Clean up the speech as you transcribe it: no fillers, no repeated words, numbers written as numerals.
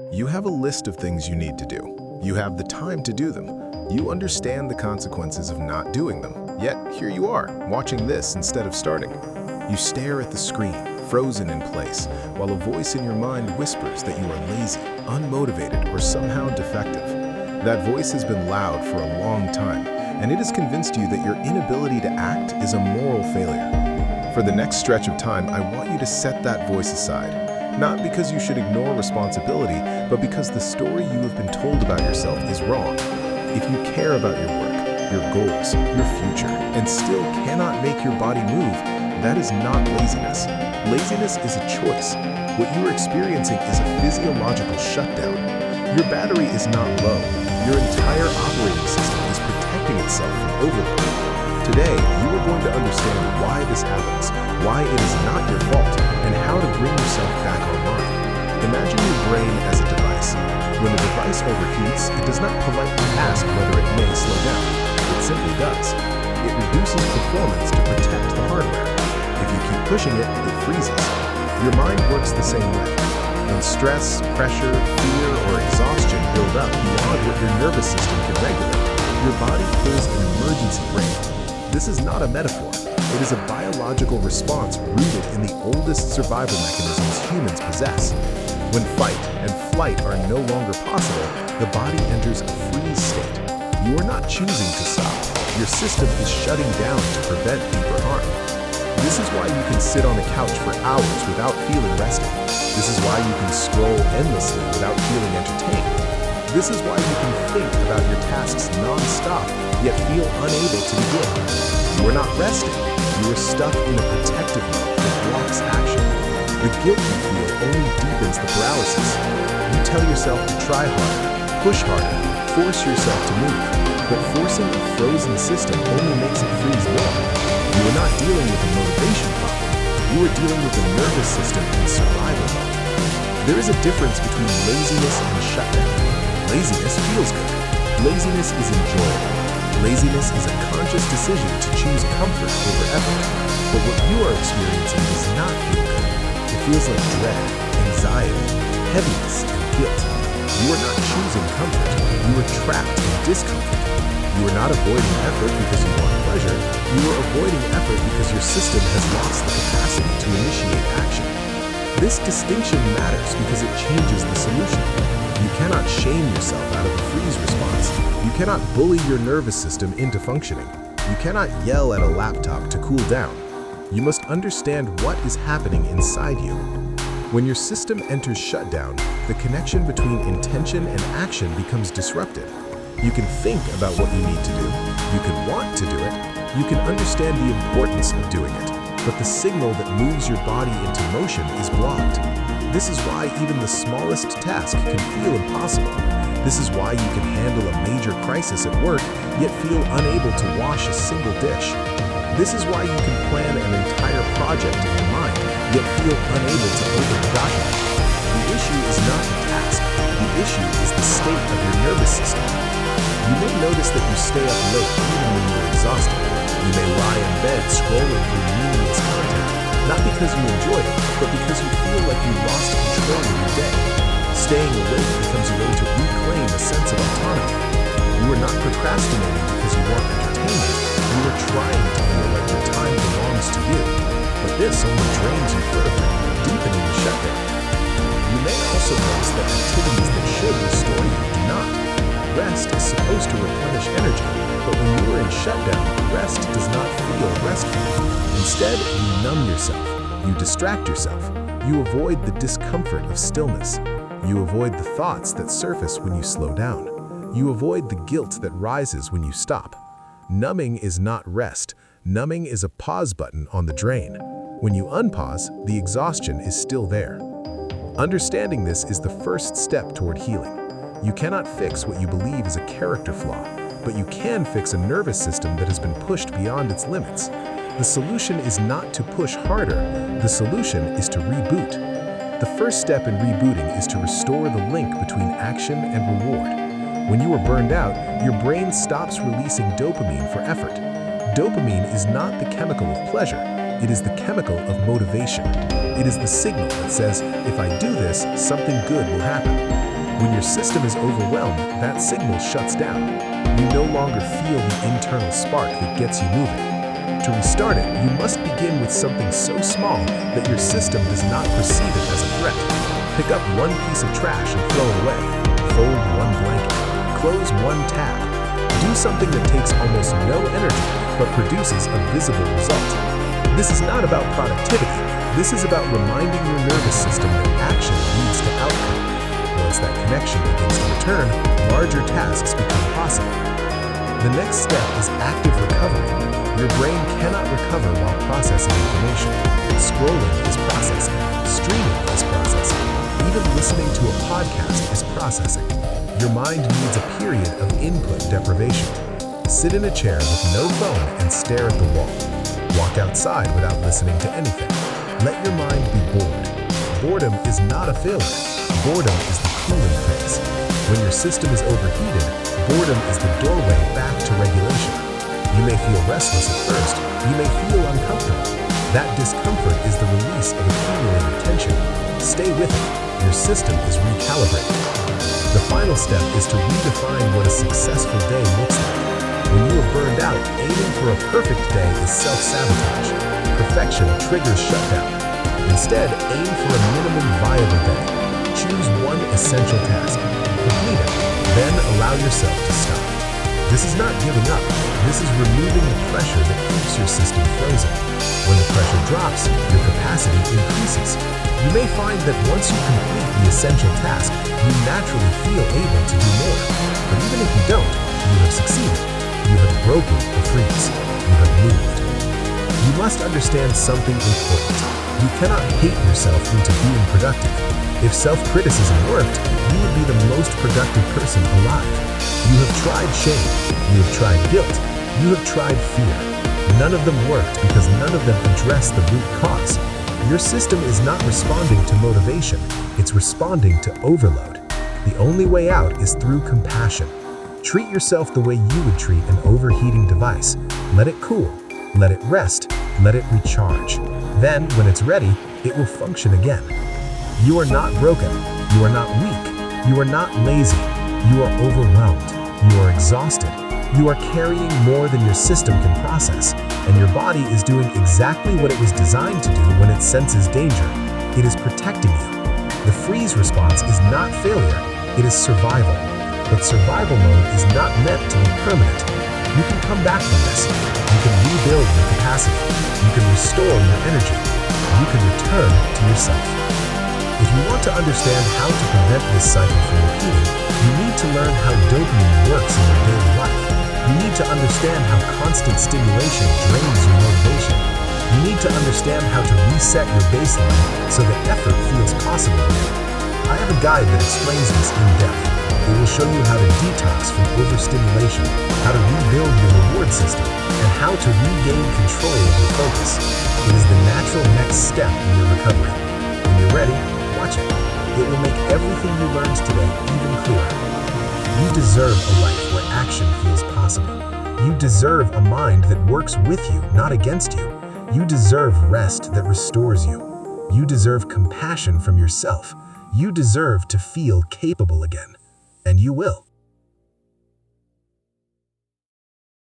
You have a list of things you need to do. You have the time to do them. You understand the consequences of not doing them. Yet, here you are, watching this instead of starting. You stare at the screen, frozen in place, while a voice in your mind whispers that you are lazy, unmotivated, or somehow defective. That voice has been loud for a long time, and it has convinced you that your inability to act is a moral failure. For the next stretch of time, I want you to set that voice aside. Not because you should ignore responsibility, but because the story you have been told about yourself is wrong. If you care about your work, your goals, your future, and still cannot make your body move, that is not laziness. Laziness is a choice. What you are experiencing is a physiological shutdown. Your battery is not low. Your entire operating system is protecting itself from overload. Today, you are going to understand why this happens, why it is not your fault, and how to bring yourself back online. Imagine your brain as a device. When a device overheats, it does not politely ask whether it may slow down. It simply does. It reduces performance to protect the hardware. If you keep pushing it, it freezes. Your mind works the same way. When stress, pressure, fear, or exhaustion build up beyond what your nervous system can regulate, your body pulls an emergency brake. This is not a metaphor. It is a biological response rooted in the oldest survival mechanisms humans possess. When fight and flight are no longer possible, the body enters a freeze state. You are not choosing to stop. Your system is shutting down to prevent deeper harm. This is why you can sit on the couch for hours without feeling rested. This is why you can scroll endlessly without feeling entertained. This is why you can think about your tasks non-stop, yet feel unable to begin. You are not resting. You are stuck in a protective mode that blocks action. The guilt you feel only deepens the paralysis. You tell yourself to try harder, push harder, force yourself to move. But forcing a frozen system only makes it freeze more. You are not dealing with a motivation problem. You are dealing with the nervous system in survival mode. There is a difference between laziness and shutdown. Laziness feels good. Laziness is enjoyable. Laziness is a conscious decision to choose comfort over effort. But what you are experiencing does not feel good. It feels like dread, anxiety, heaviness, and guilt. You are not choosing comfort. You are trapped in discomfort. You are not avoiding effort because you want pleasure. You are avoiding effort because your system has lost the capacity to initiate action. This distinction matters because it changes the solution. You cannot shame yourself out of a freeze response. You cannot bully your nervous system into functioning. You cannot yell at a laptop to cool down. You must understand what is happening inside you. When your system enters shutdown, the connection between intention and action becomes disrupted. You can think about what you need to do. You can want to do it. You can understand the importance of doing it. But the signal that moves your body into motion is blocked. This is why even the smallest task can feel impossible. This is why you can handle a major crisis at work, yet feel unable to wash a single dish. This is why you can plan an entire project in your mind, yet feel unable to open a document. The issue is not the task. The issue is the state of your nervous system. You may notice that you stay up late even when you're exhausted. You may lie in bed scrolling through meaningless content, not because you enjoy it, but because you feel like you lost control of your day. Staying awake becomes a way to reclaim a sense of autonomy. You are not procrastinating because you want entertainment. You are trying to feel like your time belongs to you. But this only drains you further, deepening the shutdown. You may also notice that activities that should restore you do not. Rest is supposed to replenish energy, but when you are in shutdown, rest does not feel restful. Instead, you numb yourself, you distract yourself, you avoid the discomfort of stillness, you avoid the thoughts that surface when you slow down, you avoid the guilt that rises when you stop. Numbing is not rest. Numbing is a pause button on the drain. When you unpause, the exhaustion is still there. Understanding this is the first step toward healing. You cannot fix what you believe is a character flaw, but you can fix a nervous system that has been pushed beyond its limits. The solution is not to push harder. The solution is to reboot. The first step in rebooting is to restore the link between action and reward. When you are burned out, your brain stops releasing dopamine for effort. Dopamine is not the chemical of pleasure. It is the chemical of motivation. It is the signal that says, if I do this, something good will happen. When your system is overwhelmed, that signal shuts down. You no longer feel the internal spark that gets you moving. To restart it, you must begin with something so small that your system does not perceive it as a threat. Pick up one piece of trash and throw it away. Fold one blanket. Close one tab. Do something that takes almost no energy but produces a visible result. This is not about productivity. This is about reminding your nervous system that action leads to outcome. Once that connection begins to return, larger tasks become possible. The next step is active recovery. Your brain cannot recover while processing information. Scrolling is processing. Streaming is processing. Even listening to a podcast is processing. Your mind needs a period of input deprivation. Sit in a chair with no phone and stare at the wall. Walk outside without listening to anything. Let your mind be bored. Boredom is not a failure. Boredom is the cooling phase. When your system is overheated, boredom is the doorway back to regulation. You may feel restless at first. You may feel uncomfortable. That discomfort is the release of accumulated tension. Stay with it. Your system is recalibrated. The final step is to redefine what a successful day looks like. When you have burned out, aiming for a perfect day is self-sabotage. Perfection triggers shutdown. Instead, aim for a minimum viable day. Choose one essential task. Complete it. Then allow yourself to stop. This is not giving up. This is removing the pressure that keeps your system frozen. When the pressure drops, your capacity increases. You may find that once you complete the essential task, you naturally feel able to do more. But even if you don't, you have succeeded. You have broken the freeze. You have moved. You must understand something important. You cannot hate yourself into being productive. If self-criticism worked, you would be the most productive person alive. You have tried shame. You have tried guilt. You have tried fear. None of them worked because none of them addressed the root cause. Your system is not responding to motivation. It's responding to overload. The only way out is through compassion. Treat yourself the way you would treat an overheating device. Let it cool. Let it rest. Let it recharge. Then, when it's ready, it will function again. You are not broken. You are not weak. You are not lazy. You are overwhelmed. You are exhausted. You are carrying more than your system can process, and your body is doing exactly what it was designed to do when it senses danger. It is protecting you. The freeze response is not failure. It is survival. But survival mode is not meant to be permanent. You can come back from this. You can rebuild your capacity. You can restore your energy. You can return to yourself. If you want to understand how to prevent this cycle from repeating, you need to learn how dopamine works in your daily life. You need to understand how constant stimulation drains your motivation. You need to understand how to reset your baseline so that effort feels possible again. I have a guide that explains this in depth. It will show you how to detox from overstimulation, how to rebuild your reward system, and how to regain control of your focus. It is the natural next step in your recovery. When you're ready, watch it. It will make everything you learned today even clearer. You deserve a life where action feels possible. You deserve a mind that works with you, not against you. You deserve rest that restores you. You deserve compassion from yourself. You deserve to feel capable again. And you will.